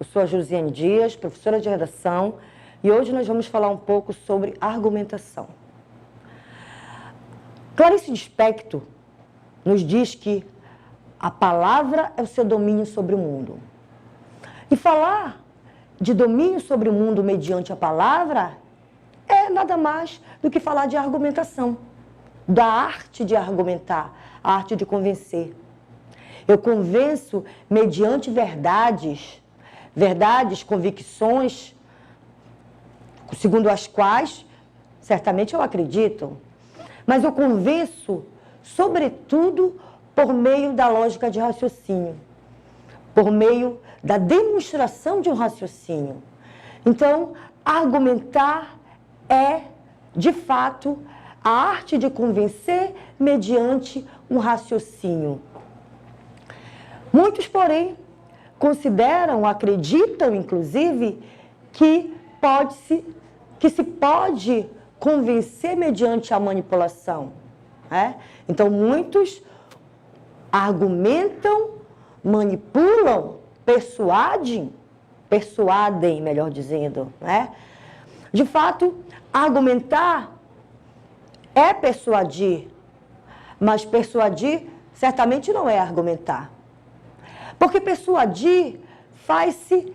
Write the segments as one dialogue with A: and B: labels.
A: Eu sou a Josiane Dias, professora de redação, e hoje nós vamos falar um pouco sobre argumentação. Clarice Lispector nos diz que a palavra é o seu domínio sobre o mundo. E falar de domínio sobre o mundo mediante a palavra é nada mais do que falar de argumentação, da arte de argumentar, a arte de convencer. Eu convenço mediante verdades, convicções, segundo as quais certamente eu acredito, mas eu convenço, sobretudo, por meio da lógica de raciocínio, por meio da demonstração de um raciocínio. Então, argumentar é, de fato, a arte de convencer mediante um raciocínio. Muitos, porém, consideram, acreditam, inclusive, que se pode convencer mediante a manipulação. Né? Então, muitos argumentam, manipulam, persuadem, melhor dizendo. Né? De fato, argumentar é persuadir, mas persuadir certamente não é argumentar. Porque persuadir faz-se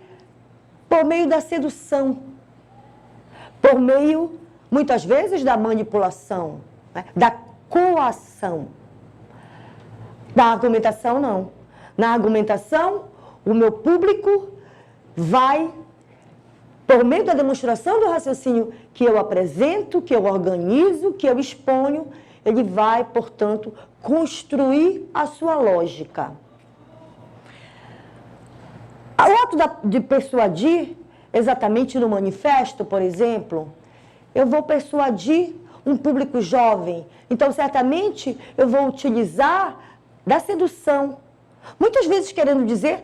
A: por meio da sedução, por meio, muitas vezes, da manipulação, né? Da coação. Da argumentação, não. Na argumentação, o meu público vai, por meio da demonstração do raciocínio que eu apresento, que eu organizo, que eu exponho, ele vai, portanto, construir a sua lógica. O ato de persuadir, exatamente no manifesto, por exemplo, eu vou persuadir um público jovem. Então, certamente, eu vou utilizar da sedução. Muitas vezes querendo dizer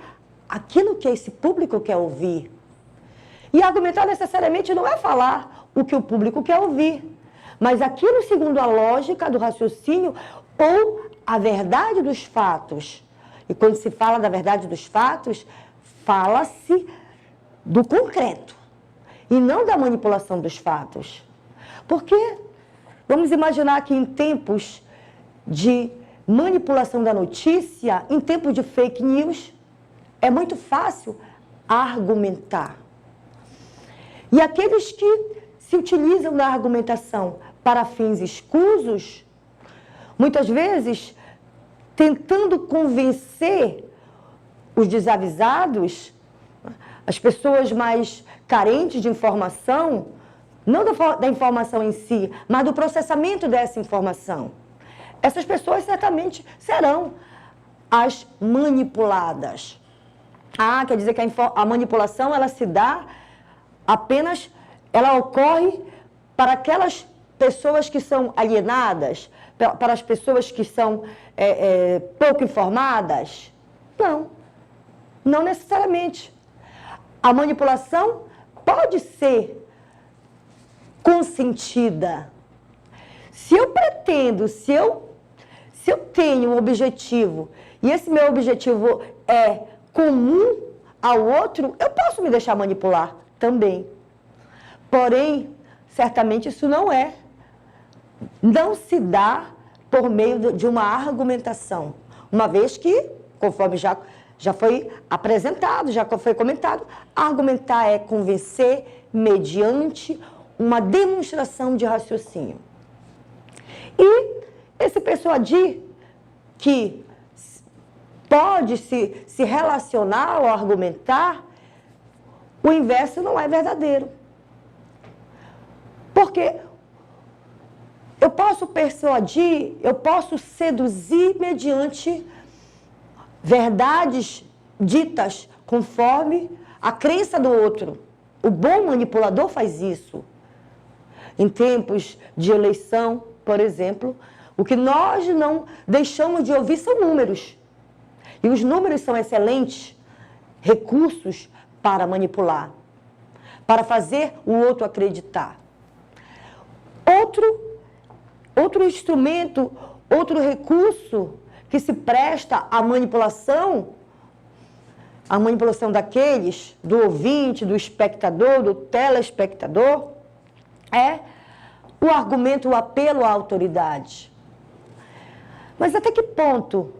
A: aquilo que esse público quer ouvir. E argumentar necessariamente não é falar o que o público quer ouvir, mas aquilo segundo a lógica do raciocínio ou a verdade dos fatos. E quando se fala da verdade dos fatos, fala-se do concreto e não da manipulação dos fatos. Porque vamos imaginar que em tempos de manipulação da notícia, em tempos de fake news, é muito fácil argumentar. E aqueles que se utilizam da argumentação para fins escusos, muitas vezes tentando convencer os desavisados, as pessoas mais carentes de informação, não da informação em si, mas do processamento dessa informação. Essas pessoas certamente serão as manipuladas. Quer dizer que a manipulação ela se dá apenas, ela ocorre para aquelas pessoas que são alienadas, para as pessoas que são pouco informadas? Não necessariamente. A manipulação pode ser consentida. Se eu pretendo, se eu tenho um objetivo, e esse meu objetivo é comum ao outro, eu posso me deixar manipular também. Porém, certamente isso não se dá por meio de uma argumentação. Uma vez que, conforme já foi apresentado, já foi comentado, argumentar é convencer mediante uma demonstração de raciocínio. E esse persuadir que pode se relacionar ao argumentar, o inverso não é verdadeiro. Porque eu posso persuadir, eu posso seduzir mediante verdades ditas conforme a crença do outro. O bom manipulador faz isso. Em tempos de eleição, por exemplo, o que nós não deixamos de ouvir são números. E os números são excelentes recursos para manipular, para fazer o outro acreditar. Outro instrumento, outro recurso que se presta à manipulação a manipulação daqueles, do ouvinte, do espectador, do telespectador, é o argumento, o apelo à autoridade. Mas até que ponto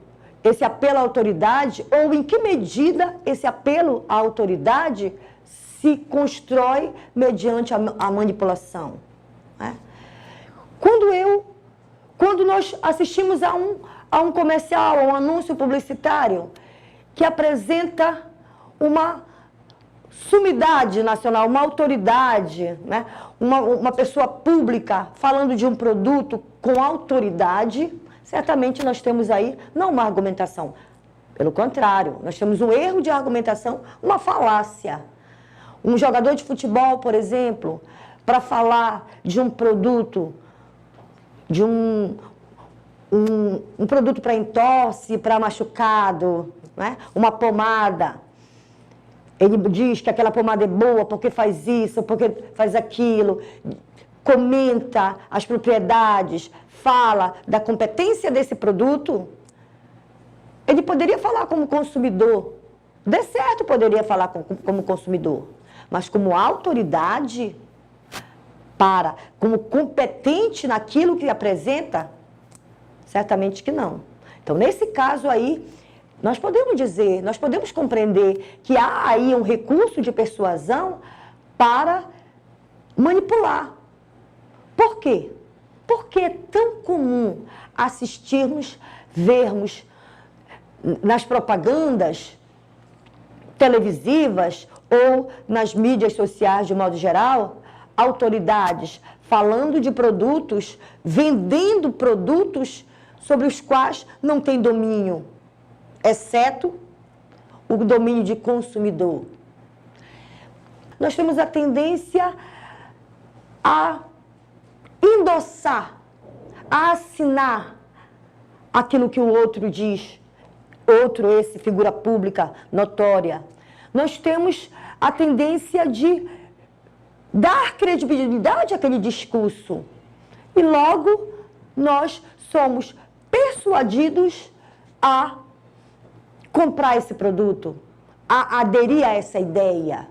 A: esse apelo à autoridade, ou em que medida esse apelo à autoridade se constrói mediante a manipulação? Né? Quando nós assistimos a um comercial, a um anúncio publicitário que apresenta uma sumidade nacional, uma autoridade, né? uma pessoa pública falando de um produto com autoridade, certamente nós temos aí não uma argumentação, pelo contrário, nós temos um erro de argumentação, uma falácia. Um jogador de futebol, por exemplo, para falar de um produto, de um produto para entorse, para machucado, né? Uma pomada. Ele diz que aquela pomada é boa porque faz isso, porque faz aquilo, comenta as propriedades, fala da competência desse produto. Ele poderia falar como consumidor, de certo poderia falar como consumidor, mas como autoridade, como competente naquilo que apresenta, certamente que não. Então, nesse caso aí, nós podemos dizer, nós podemos compreender que há aí um recurso de persuasão para manipular. Por quê? Porque é tão comum assistirmos, vermos nas propagandas televisivas ou nas mídias sociais de modo geral, autoridades falando de produtos, vendendo produtos sobre os quais não tem domínio, exceto o domínio de consumidor. Nós temos a tendência a endossar, a assinar aquilo que o outro diz, outro esse, figura pública notória. Nós temos a tendência de dar credibilidade àquele discurso e logo nós somos persuadidos a comprar esse produto, a aderir a essa ideia.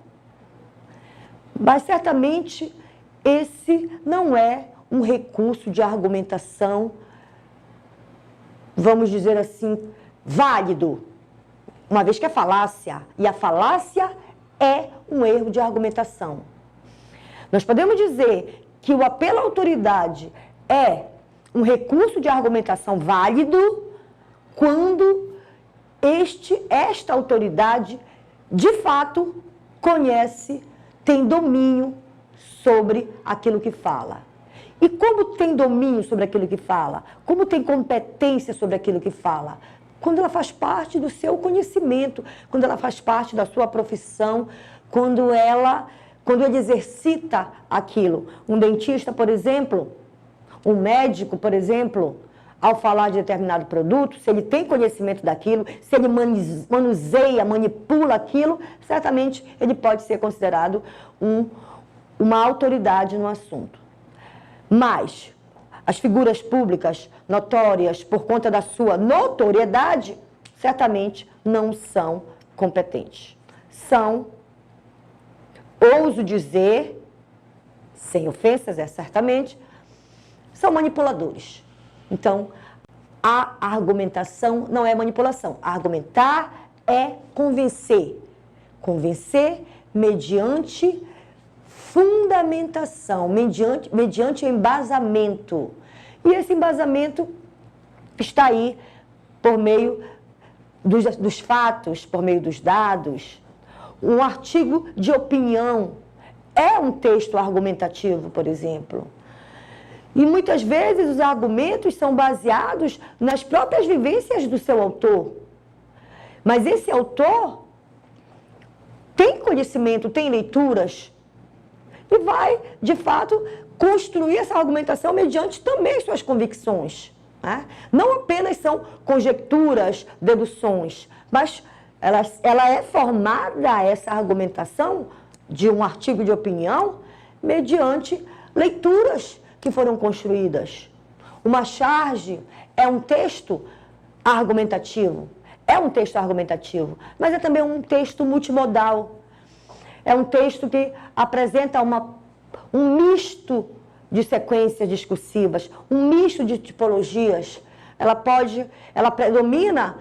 A: Mas certamente esse não é um recurso de argumentação, vamos dizer assim, válido, uma vez que é falácia, e a falácia é um erro de argumentação. Nós podemos dizer que o apelo à autoridade é um recurso de argumentação válido quando esta autoridade, de fato, conhece, tem domínio sobre aquilo que fala. E como tem domínio sobre aquilo que fala? Como tem competência sobre aquilo que fala? Quando ela faz parte do seu conhecimento, quando ela faz parte da sua profissão, quando ele exercita aquilo. Um dentista, por exemplo, um médico, por exemplo, ao falar de determinado produto, se ele tem conhecimento daquilo, se ele manuseia, manipula aquilo, certamente ele pode ser considerado uma autoridade no assunto. Mas as figuras públicas notórias, por conta da sua notoriedade, certamente não são competentes. São, ouso dizer, sem ofensas, certamente, são manipuladores. Então, a argumentação não é manipulação. Argumentar é convencer. Convencer mediante fundamentação, mediante embasamento. E esse embasamento está aí por meio dos fatos, por meio dos dados. Um artigo de opinião é um texto argumentativo, por exemplo. E muitas vezes os argumentos são baseados nas próprias vivências do seu autor. Mas esse autor tem conhecimento, tem leituras e vai, de fato, construir essa argumentação mediante também suas convicções. Né? Não apenas são conjecturas, deduções, mas ela é formada, essa argumentação de um artigo de opinião, mediante leituras que foram construídas. Uma charge é um texto argumentativo, é um texto argumentativo, mas é também um texto multimodal. É um texto que apresenta um misto de sequências discursivas, um misto de tipologias. Ela predomina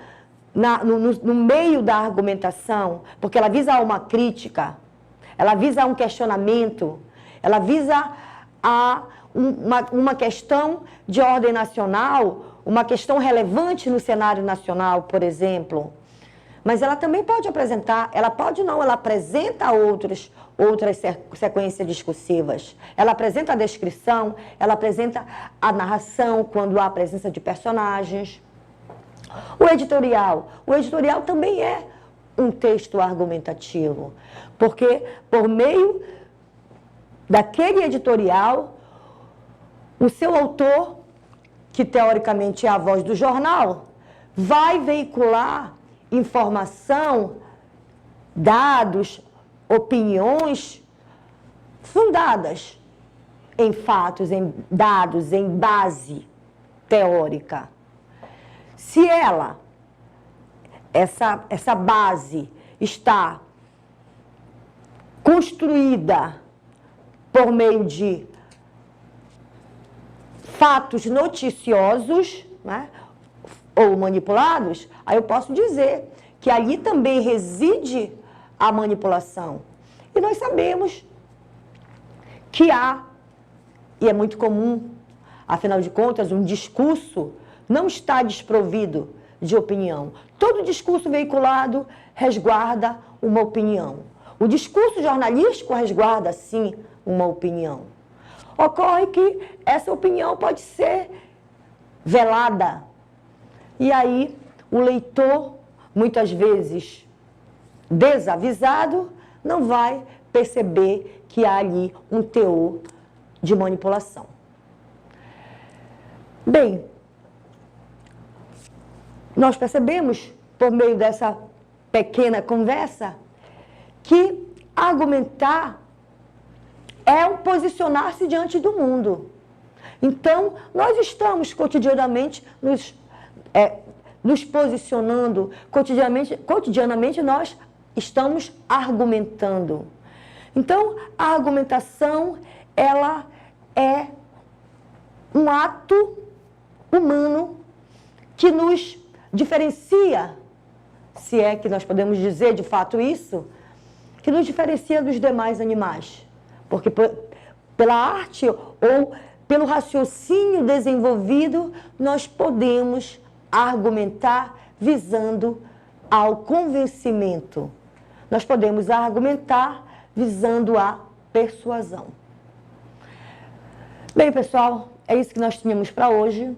A: no meio da argumentação, porque ela visa uma crítica, ela visa um questionamento, ela visa uma questão de ordem nacional, uma questão relevante no cenário nacional, por exemplo. Mas ela também pode apresentar, ela pode não, ela apresenta outras sequências discursivas. Ela apresenta a descrição, ela apresenta a narração quando há a presença de personagens. O editorial também é um texto argumentativo, porque por meio daquele editorial, o seu autor, que teoricamente é a voz do jornal, vai veicular informação, dados, opiniões fundadas em fatos, em dados, em base teórica. Se essa base está construída por meio de fatos noticiosos, né, ou manipulados, aí eu posso dizer que ali também reside a manipulação. E nós sabemos que há, e é muito comum, afinal de contas, um discurso não está desprovido de opinião. Todo discurso veiculado resguarda uma opinião. O discurso jornalístico resguarda, sim, uma opinião. Ocorre que essa opinião pode ser velada. E aí, o leitor, muitas vezes desavisado, não vai perceber que há ali um teor de manipulação. Bem, nós percebemos, por meio dessa pequena conversa, que argumentar é um posicionar-se diante do mundo. Então, nós estamos cotidianamente nos posicionando, cotidianamente nós estamos argumentando. Então, a argumentação, ela é um ato humano que nos diferencia, se é que nós podemos dizer de fato isso, que nos diferencia dos demais animais. Porque pela arte ou pelo raciocínio desenvolvido, nós podemos argumentar visando ao convencimento. Nós podemos argumentar visando a persuasão. Bem, pessoal, é isso que nós tínhamos para hoje.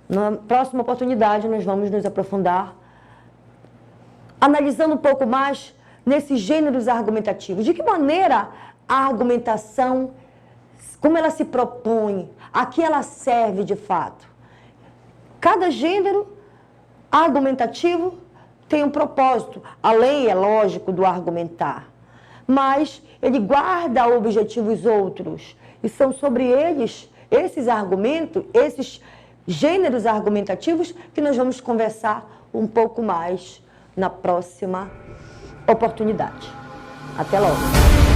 A: Na próxima oportunidade, nós vamos nos aprofundar, analisando um pouco mais nesses gêneros argumentativos. De que maneira a argumentação, como ela se propõe, a que ela serve de fato. Cada gênero argumentativo tem um propósito, além, é lógico, do argumentar. Mas ele guarda objetivos outros. E são sobre eles, esses argumentos, esses gêneros argumentativos, que nós vamos conversar um pouco mais na próxima oportunidade. Até logo!